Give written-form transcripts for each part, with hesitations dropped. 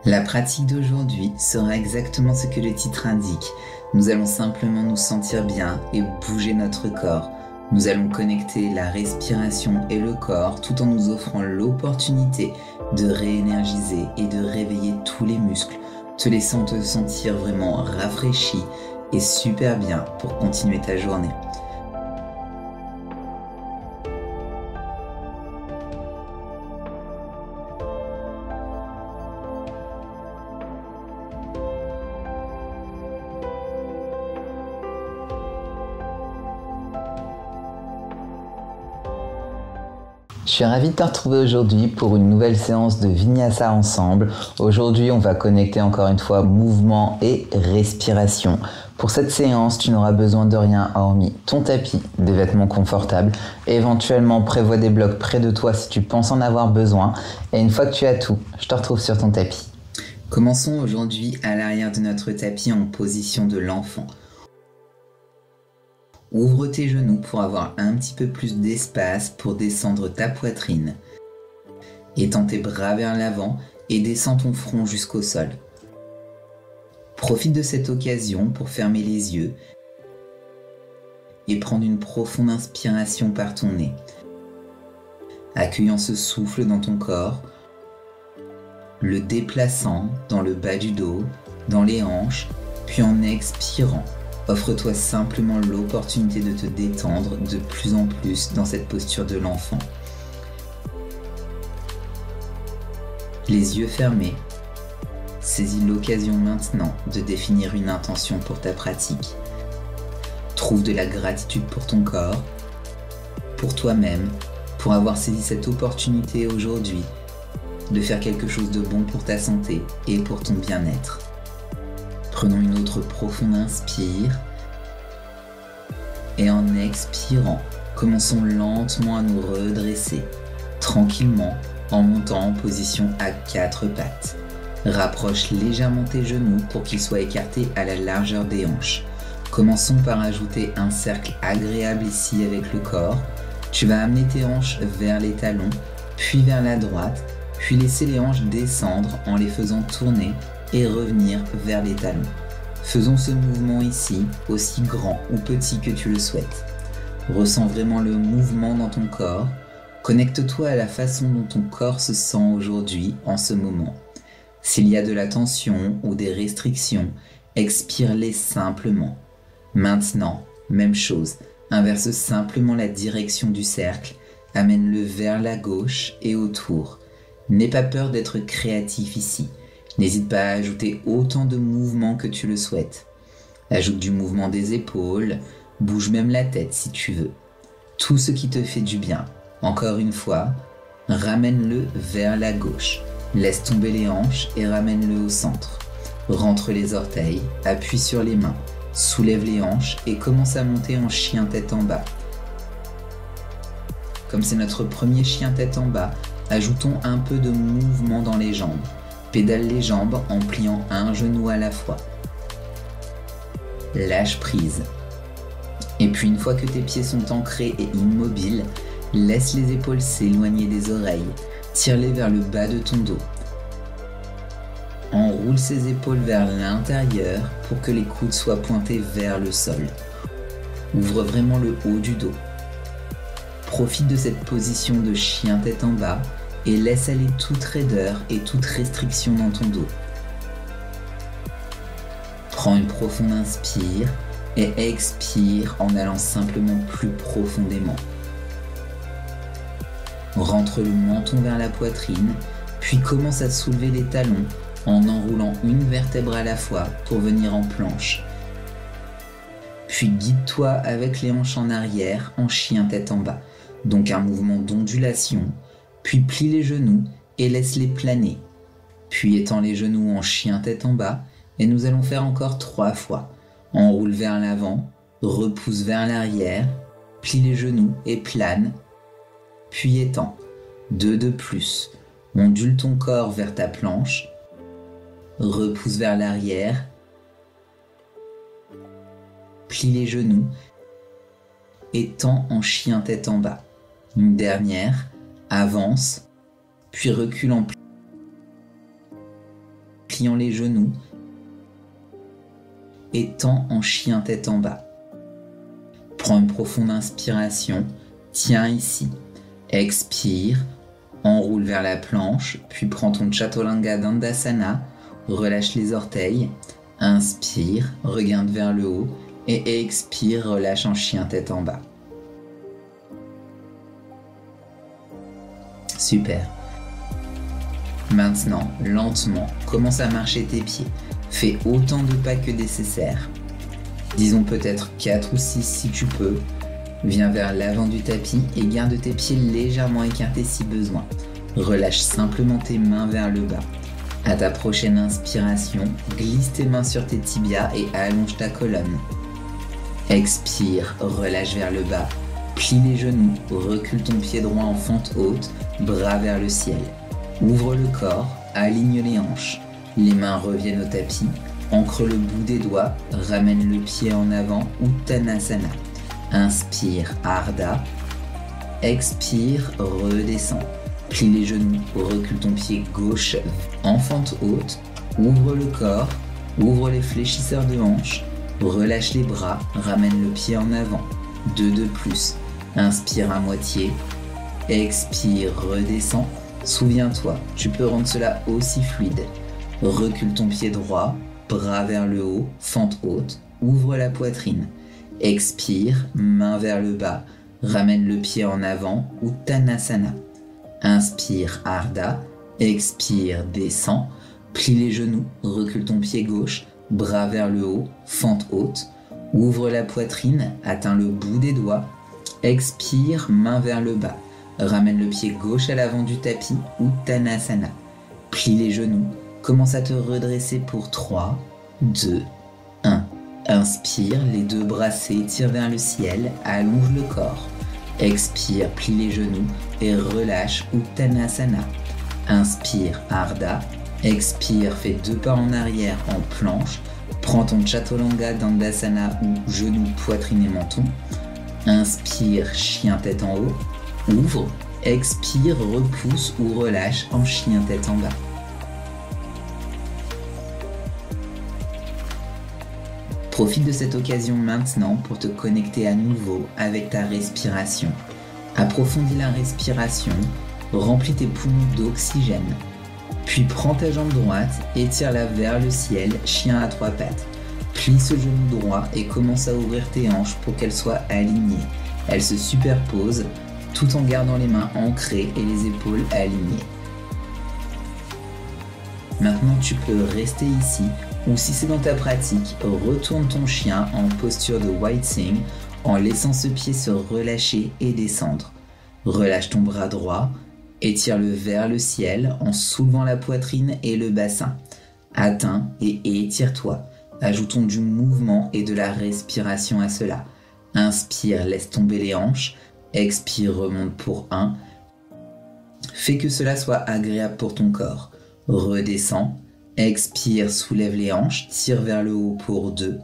La pratique d'aujourd'hui sera exactement ce que le titre indique. Nous allons simplement nous sentir bien et bouger notre corps. Nous allons connecter la respiration et le corps tout en nous offrant l'opportunité de réénergiser et de réveiller tous les muscles, te laissant te sentir vraiment rafraîchi et super bien pour continuer ta journée. Je suis ravi de te retrouver aujourd'hui pour une nouvelle séance de Vinyasa ensemble. Aujourd'hui, on va connecter encore une fois mouvement et respiration. Pour cette séance, tu n'auras besoin de rien hormis ton tapis, des vêtements confortables. Éventuellement, prévois des blocs près de toi si tu penses en avoir besoin. Et une fois que tu as tout, je te retrouve sur ton tapis. Commençons aujourd'hui à l'arrière de notre tapis en position de l'enfant. Ouvre tes genoux pour avoir un petit peu plus d'espace pour descendre ta poitrine. Étends tes bras vers l'avant et descends ton front jusqu'au sol. Profite de cette occasion pour fermer les yeux et prendre une profonde inspiration par ton nez. Accueillant ce souffle dans ton corps, le déplaçant dans le bas du dos, dans les hanches, puis en expirant. Offre-toi simplement l'opportunité de te détendre de plus en plus dans cette posture de l'enfant. Les yeux fermés, saisis l'occasion maintenant de définir une intention pour ta pratique. Trouve de la gratitude pour ton corps, pour toi-même, pour avoir saisi cette opportunité aujourd'hui de faire quelque chose de bon pour ta santé et pour ton bien-être. Prenons une autre profonde inspire et en expirant, commençons lentement à nous redresser, tranquillement en montant en position à 4 pattes. Rapproche légèrement tes genoux pour qu'ils soient écartés à la largeur des hanches. Commençons par ajouter un cercle agréable ici avec le corps. Tu vas amener tes hanches vers les talons, puis vers la droite, puis laisser les hanches descendre en les faisant tourner et revenir vers les talons. Faisons ce mouvement ici, aussi grand ou petit que tu le souhaites. Ressens vraiment le mouvement dans ton corps. Connecte-toi à la façon dont ton corps se sent aujourd'hui, en ce moment. S'il y a de la tension ou des restrictions, expire-les simplement. Maintenant, même chose, inverse simplement la direction du cercle, amène-le vers la gauche et autour. N'aie pas peur d'être créatif ici. N'hésite pas à ajouter autant de mouvements que tu le souhaites. Ajoute du mouvement des épaules, bouge même la tête si tu veux. Tout ce qui te fait du bien. Encore une fois, ramène-le vers la gauche. Laisse tomber les hanches et ramène-le au centre. Rentre les orteils, appuie sur les mains, soulève les hanches et commence à monter en chien tête en bas. Comme c'est notre premier chien tête en bas, ajoutons un peu de mouvement dans les jambes. Pédale les jambes en pliant un genou à la fois. Lâche prise. Et puis une fois que tes pieds sont ancrés et immobiles, laisse les épaules s'éloigner des oreilles. Tire-les vers le bas de ton dos. Enroule ses épaules vers l'intérieur pour que les coudes soient pointés vers le sol. Ouvre vraiment le haut du dos. Profite de cette position de chien tête en bas et laisse aller toute raideur et toute restriction dans ton dos. Prends une profonde inspire et expire en allant simplement plus profondément. Rentre le menton vers la poitrine, puis commence à soulever les talons en enroulant une vertèbre à la fois pour venir en planche. Puis guide-toi avec les hanches en arrière en chien tête en bas, donc un mouvement d'ondulation. Puis plie les genoux et laisse-les planer. Puis étends les genoux en chien tête en bas et nous allons faire encore 3 fois. Enroule vers l'avant, repousse vers l'arrière, plie les genoux et plane. Puis étends. 2 de plus. Ondule ton corps vers ta planche. Repousse vers l'arrière. Plie les genoux. Étends en chien tête en bas. Une dernière. Avance, puis recule en pli. pliant les genoux et tends en chien tête en bas. Prends une profonde inspiration, tiens ici. Expire, enroule vers la planche, puis prends ton Chaturanga Dandasana, relâche les orteils, inspire, regarde vers le haut et expire, relâche en chien tête en bas. Super. Maintenant, lentement, commence à marcher tes pieds. Fais autant de pas que nécessaire. Disons peut-être 4 ou 6 si tu peux. Viens vers l'avant du tapis et garde tes pieds légèrement écartés si besoin. Relâche simplement tes mains vers le bas. À ta prochaine inspiration, glisse tes mains sur tes tibias et allonge ta colonne. Expire, relâche vers le bas. Plie les genoux, recule ton pied droit en fente haute, bras vers le ciel. Ouvre le corps, aligne les hanches. Les mains reviennent au tapis, ancre le bout des doigts, ramène le pied en avant, Uttanasana. Inspire, Ardha. Expire, redescends. Plie les genoux, recule ton pied gauche en fente haute, ouvre le corps, ouvre les fléchisseurs de hanches, relâche les bras, ramène le pied en avant. 2 de plus. Inspire à moitié. Expire, redescends. Souviens-toi, tu peux rendre cela aussi fluide. Recule ton pied droit, bras vers le haut, fente haute, ouvre la poitrine. Expire, main vers le bas, ramène le pied en avant, Uttanasana. Inspire, Ardha. Expire, descends. Plie les genoux, recule ton pied gauche, bras vers le haut, fente haute. Ouvre la poitrine, atteins le bout des doigts. Expire, main vers le bas. Ramène le pied gauche à l'avant du tapis, Uttanasana. Plie les genoux, commence à te redresser pour 3, 2, 1. Inspire, les 2 bras s'étirent vers le ciel, allonge le corps. Expire, plie les genoux et relâche Uttanasana. Inspire, Ardha. Expire, fais 2 pas en arrière en planche. Prends ton Chaturanga Dandasana ou genoux, poitrine et menton. Inspire, chien tête en haut. Ouvre. Expire, repousse ou relâche en chien tête en bas. Profite de cette occasion maintenant pour te connecter à nouveau avec ta respiration. Approfondis la respiration, remplis tes poumons d'oxygène. Puis prends ta jambe droite, étire-la vers le ciel, chien à 3 pattes. Plie ce genou droit et commence à ouvrir tes hanches pour qu'elles soient alignées. Elles se superposent tout en gardant les mains ancrées et les épaules alignées. Maintenant tu peux rester ici ou si c'est dans ta pratique, retourne ton chien en posture de White Sing en laissant ce pied se relâcher et descendre. Relâche ton bras droit, étire-le vers le ciel en soulevant la poitrine et le bassin. Atteins et étire-toi. Ajoutons du mouvement et de la respiration à cela. Inspire, laisse tomber les hanches. Expire, remonte pour 1. Fais que cela soit agréable pour ton corps. Redescends. Expire, soulève les hanches, tire vers le haut pour 2.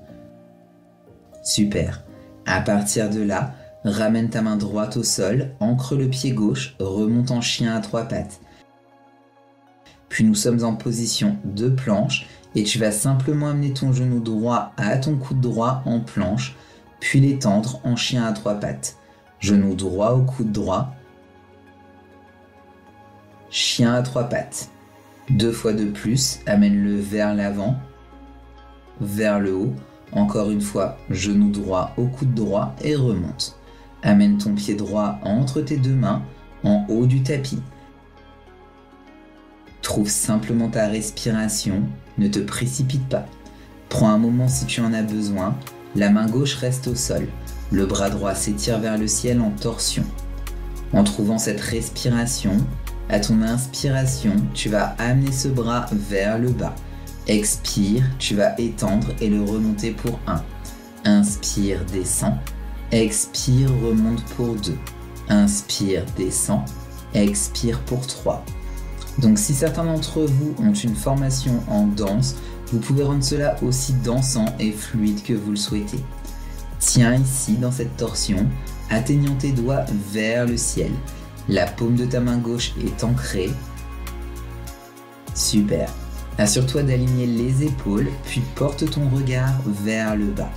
Super. À partir de là, ramène ta main droite au sol, ancre le pied gauche, remonte en chien à 3 pattes. Puis nous sommes en position de planche et tu vas simplement amener ton genou droit à ton coude droit en planche, puis l'étendre en chien à 3 pattes. Genou droit au coude droit, chien à 3 pattes. 2 fois de plus, amène-le vers l'avant, vers le haut. Encore une fois, genou droit au coude droit et remonte. Amène ton pied droit entre tes 2 mains, en haut du tapis. Trouve simplement ta respiration, ne te précipite pas. Prends un moment si tu en as besoin, la main gauche reste au sol. Le bras droit s'étire vers le ciel en torsion. En trouvant cette respiration, à ton inspiration, tu vas amener ce bras vers le bas. Expire, tu vas étendre et le remonter pour 1. Inspire, descends. Expire, remonte pour 2. Inspire, descends. Expire pour 3. Donc si certains d'entre vous ont une formation en danse, vous pouvez rendre cela aussi dansant et fluide que vous le souhaitez. Tiens ici dans cette torsion, atteignant tes doigts vers le ciel. La paume de ta main gauche est ancrée. Super. Assure-toi d'aligner les épaules, puis porte ton regard vers le bas.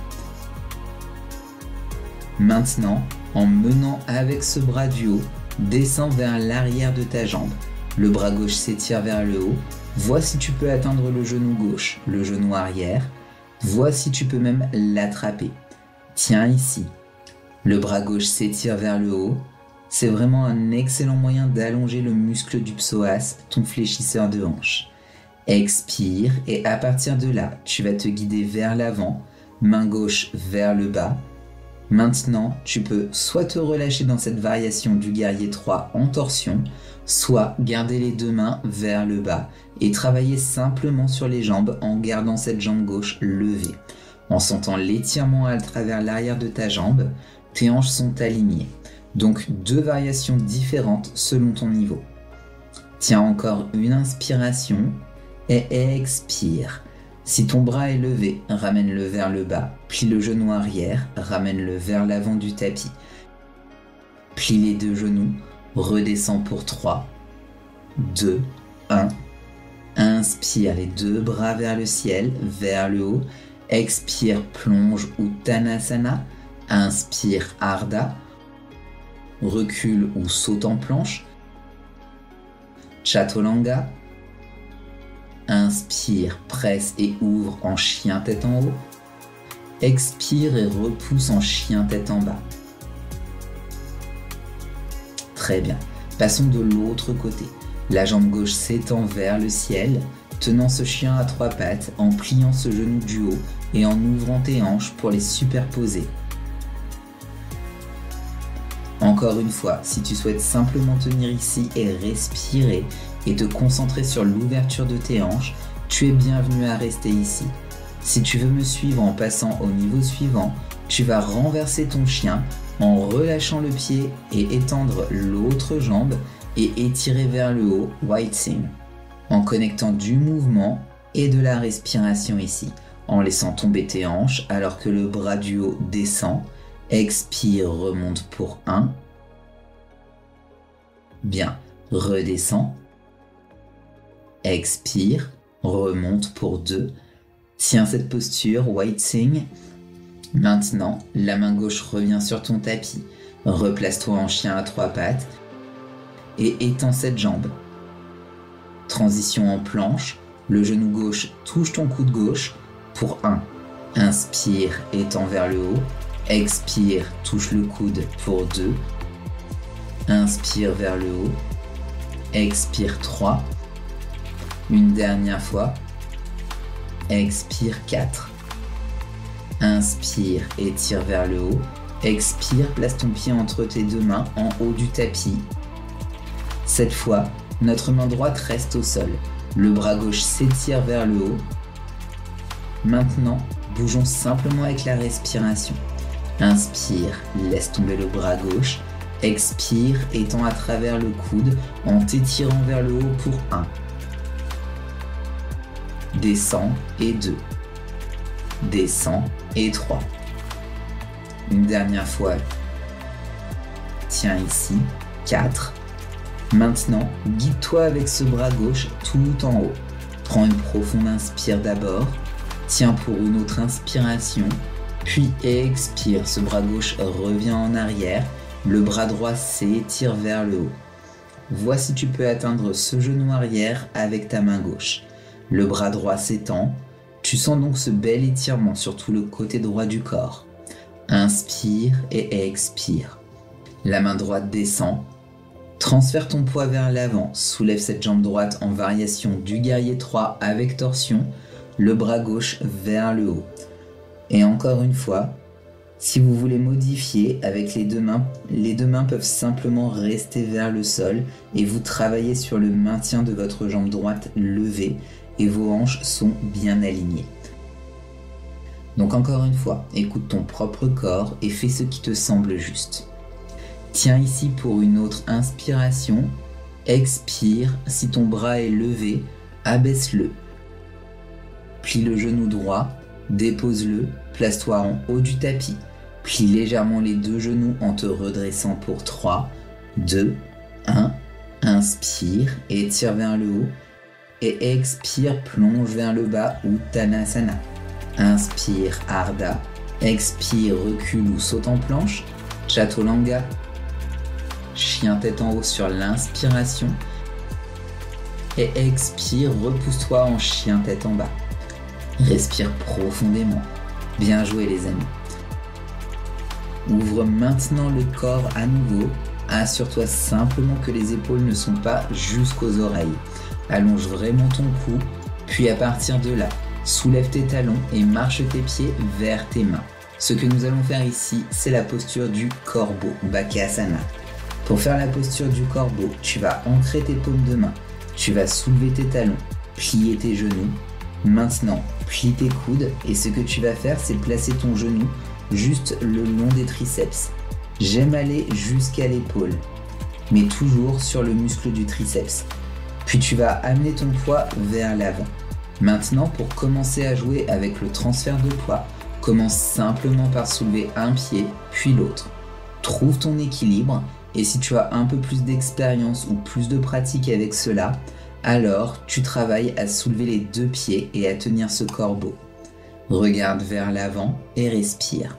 Maintenant, en menant avec ce bras du haut, descends vers l'arrière de ta jambe. Le bras gauche s'étire vers le haut. Vois si tu peux atteindre le genou gauche, le genou arrière. Vois si tu peux même l'attraper. Tiens ici. Le bras gauche s'étire vers le haut. C'est vraiment un excellent moyen d'allonger le muscle du psoas, ton fléchisseur de hanche. Expire et à partir de là, tu vas te guider vers l'avant, main gauche vers le bas. Maintenant, tu peux soit te relâcher dans cette variation du guerrier 3 en torsion, soit garder les deux mains vers le bas et travailler simplement sur les jambes en gardant cette jambe gauche levée. En sentant l'étirement à travers l'arrière de ta jambe, tes hanches sont alignées. Donc deux variations différentes selon ton niveau. Tiens encore une inspiration et expire. Si ton bras est levé, ramène-le vers le bas, plie le genou arrière, ramène-le vers l'avant du tapis. Plie les deux genoux, redescends pour 3, 2, 1. Inspire les deux bras vers le ciel, vers le haut. Expire, plonge Uttanasana. Inspire, Ardha. Recule ou saute en planche. Chaturanga. Inspire, presse et ouvre en chien tête en haut. Expire et repousse en chien tête en bas. Très bien. Passons de l'autre côté. La jambe gauche s'étend vers le ciel, tenant ce chien à 3 pattes en pliant ce genou du haut et en ouvrant tes hanches pour les superposer. Encore une fois, si tu souhaites simplement tenir ici et respirer et te concentrer sur l'ouverture de tes hanches, tu es bienvenu à rester ici. Si tu veux me suivre en passant au niveau suivant, tu vas renverser ton chien en relâchant le pied et étendre l'autre jambe et étirer vers le haut, Waiting, en connectant du mouvement et de la respiration ici, en laissant tomber tes hanches alors que le bras du haut descend. Expire, remonte pour 1. Bien, redescends. Expire, remonte pour 2. Tiens cette posture, Waiting. Maintenant, la main gauche revient sur ton tapis. Replace-toi en chien à 3 pattes et étends cette jambe. Transition en planche, le genou gauche touche ton coude gauche pour 1. Inspire, étends vers le haut. Expire, touche le coude pour 2. Inspire vers le haut. Expire 3. Une dernière fois. Expire 4. Inspire, étire vers le haut. Expire, place ton pied entre tes deux mains en haut du tapis. Cette fois, notre main droite reste au sol. Le bras gauche s'étire vers le haut. Maintenant, bougeons simplement avec la respiration. Inspire, laisse tomber le bras gauche. Expire, étends à travers le coude en t'étirant vers le haut pour 1. Descends et 2. Descends et 3. Une dernière fois. Tiens ici. 4. Maintenant, guide-toi avec ce bras gauche tout en haut. Prends une profonde inspire d'abord. Tiens pour une autre inspiration. Puis expire, ce bras gauche revient en arrière. Le bras droit s'étire vers le haut. Vois si tu peux atteindre ce genou arrière avec ta main gauche. Le bras droit s'étend. Tu sens donc ce bel étirement sur tout le côté droit du corps. Inspire et expire. La main droite descend. Transfère ton poids vers l'avant. Soulève cette jambe droite en variation du guerrier 3 avec torsion. Le bras gauche vers le haut. Et encore une fois, si vous voulez modifier avec les deux mains peuvent simplement rester vers le sol et vous travaillez sur le maintien de votre jambe droite levée et vos hanches sont bien alignées. Donc encore une fois, écoute ton propre corps et fais ce qui te semble juste. Tiens ici pour une autre inspiration. Expire, si ton bras est levé, abaisse-le. Plie le genou droit, dépose-le, place-toi en haut du tapis. Plie légèrement les deux genoux en te redressant pour 3, 2, 1. Inspire, étire vers le haut. et expire, plonge vers le bas, Uttanasana. Inspire, Ardha. Expire, recule ou saute en planche, Chaturanga. Chien tête en haut sur l'inspiration. Et expire, repousse-toi en chien tête en bas. Respire profondément. Bien joué les amis. Ouvre maintenant le corps à nouveau. Assure-toi simplement que les épaules ne sont pas jusqu'aux oreilles. Allonge vraiment ton cou, puis à partir de là, soulève tes talons et marche tes pieds vers tes mains. Ce que nous allons faire ici, c'est la posture du corbeau, Bakasana. Pour faire la posture du corbeau, tu vas ancrer tes paumes de main, tu vas soulever tes talons, plier tes genoux. Maintenant, plie tes coudes et ce que tu vas faire, c'est placer ton genou juste le long des triceps. J'aime aller jusqu'à l'épaule, mais toujours sur le muscle du triceps. Puis tu vas amener ton poids vers l'avant. Maintenant, pour commencer à jouer avec le transfert de poids, commence simplement par soulever un pied, puis l'autre. Trouve ton équilibre, et si tu as un peu plus d'expérience ou plus de pratique avec cela, alors tu travailles à soulever les deux pieds et à tenir ce corbeau. Regarde vers l'avant et respire.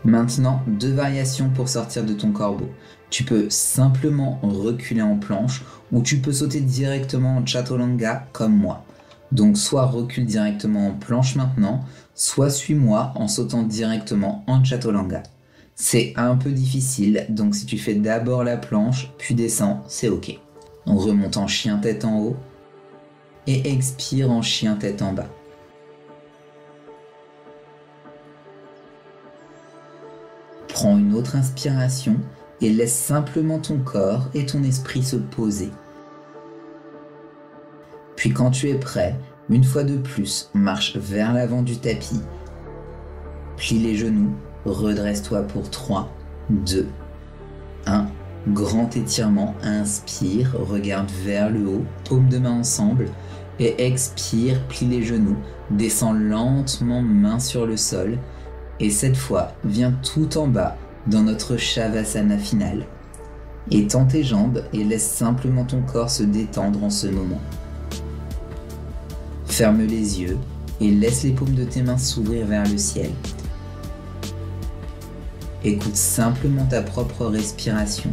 Maintenant, 2 variations pour sortir de ton corbeau. Tu peux simplement reculer en planche ou tu peux sauter directement en Chaturanga comme moi. Donc soit recule directement en planche maintenant, soit suis-moi en sautant directement en Chaturanga. C'est un peu difficile, donc si tu fais d'abord la planche, puis descends, c'est ok. On remonte en chien tête en haut et expire en chien tête en bas. Prends une autre inspiration et laisse simplement ton corps et ton esprit se poser. Puis quand tu es prêt, une fois de plus, marche vers l'avant du tapis. Plie les genoux, redresse-toi pour 3, 2, 1. Grand étirement, inspire, regarde vers le haut, paumes de main ensemble. Et expire, plie les genoux, descends lentement, main sur le sol. Et cette fois, viens tout en bas dans notre Shavasana finale. Étends tes jambes et laisse simplement ton corps se détendre en ce moment. Ferme les yeux et laisse les paumes de tes mains s'ouvrir vers le ciel. Écoute simplement ta propre respiration.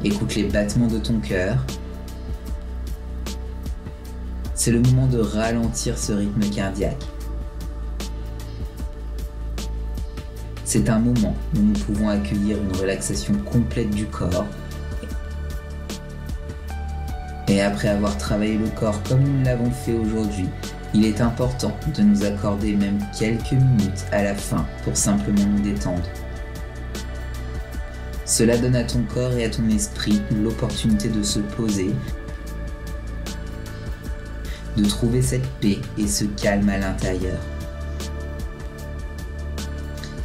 Écoute les battements de ton cœur. C'est le moment de ralentir ce rythme cardiaque. C'est un moment où nous pouvons accueillir une relaxation complète du corps. Et après avoir travaillé le corps comme nous l'avons fait aujourd'hui, il est important de nous accorder même quelques minutes à la fin pour simplement nous détendre. Cela donne à ton corps et à ton esprit l'opportunité de se poser, de trouver cette paix et ce calme à l'intérieur.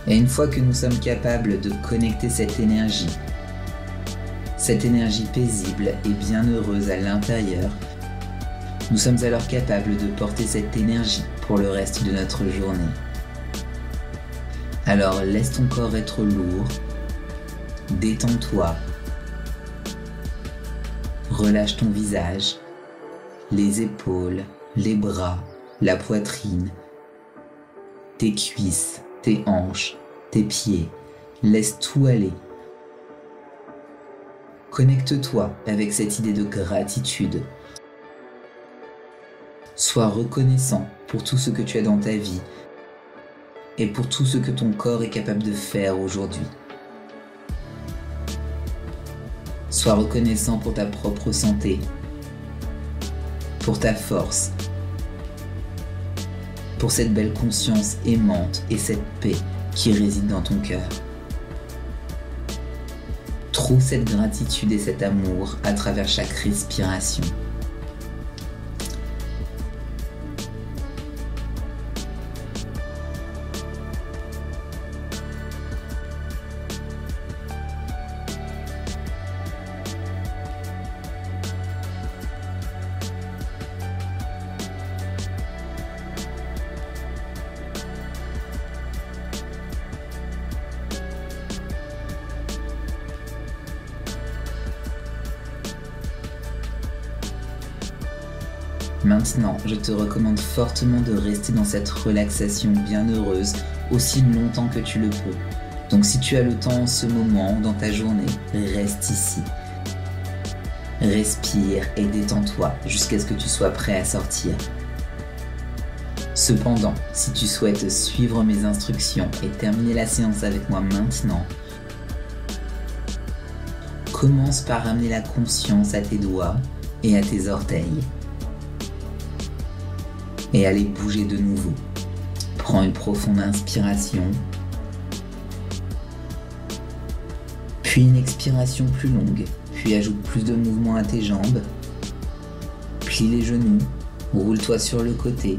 Et une fois que nous sommes capables de connecter cette énergie paisible et bienheureuse à l'intérieur, nous sommes alors capables de porter cette énergie pour le reste de notre journée. Alors laisse ton corps être lourd, détends-toi, relâche ton visage, les épaules, les bras, la poitrine, tes cuisses, tes hanches, tes pieds, laisse tout aller. Connecte-toi avec cette idée de gratitude. Sois reconnaissant pour tout ce que tu as dans ta vie et pour tout ce que ton corps est capable de faire aujourd'hui. Sois reconnaissant pour ta propre santé, pour ta force, pour cette belle conscience aimante et cette paix qui réside dans ton cœur. Trouve cette gratitude et cet amour à travers chaque respiration. Maintenant, je te recommande fortement de rester dans cette relaxation bienheureuse aussi longtemps que tu le peux. Donc si tu as le temps en ce moment dans ta journée, reste ici. Respire et détends-toi jusqu'à ce que tu sois prêt à sortir. Cependant, si tu souhaites suivre mes instructions et terminer la séance avec moi maintenant, commence par ramener la conscience à tes doigts et à tes orteils. Et à les bouger de nouveau. Prends une profonde inspiration, puis une expiration plus longue, puis ajoute plus de mouvement à tes jambes. Plie les genoux, roule-toi sur le côté,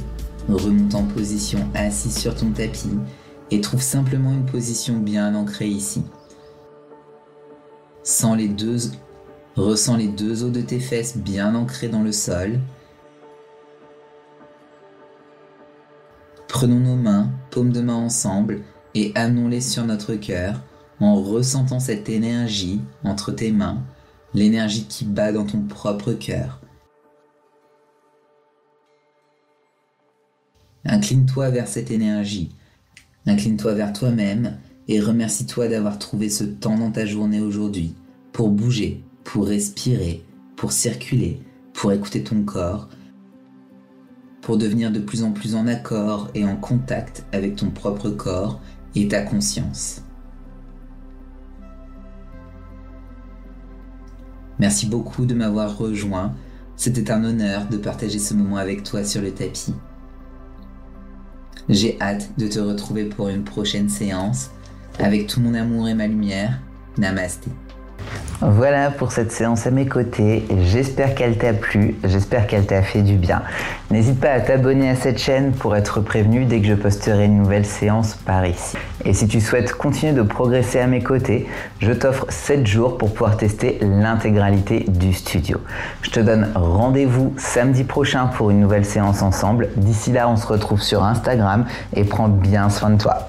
remonte en position assis sur ton tapis et trouve simplement une position bien ancrée ici. Ressens les deux os de tes fesses bien ancrés dans le sol. Prenons nos mains, paumes de main ensemble, et amenons-les sur notre cœur en ressentant cette énergie entre tes mains, l'énergie qui bat dans ton propre cœur. Incline-toi vers cette énergie, incline-toi vers toi-même et remercie-toi d'avoir trouvé ce temps dans ta journée aujourd'hui pour bouger, pour respirer, pour circuler, pour écouter ton corps, pour devenir de plus en plus en accord et en contact avec ton propre corps et ta conscience. Merci beaucoup de m'avoir rejoint. C'était un honneur de partager ce moment avec toi sur le tapis. J'ai hâte de te retrouver pour une prochaine séance. Avec tout mon amour et ma lumière, Namasté. Voilà pour cette séance à mes côtés, j'espère qu'elle t'a plu, j'espère qu'elle t'a fait du bien. N'hésite pas à t'abonner à cette chaîne pour être prévenu dès que je posterai une nouvelle séance par ici. Et si tu souhaites continuer de progresser à mes côtés, je t'offre 7 jours pour pouvoir tester l'intégralité du studio. Je te donne rendez-vous samedi prochain pour une nouvelle séance ensemble. D'ici là, on se retrouve sur Instagram et prends bien soin de toi.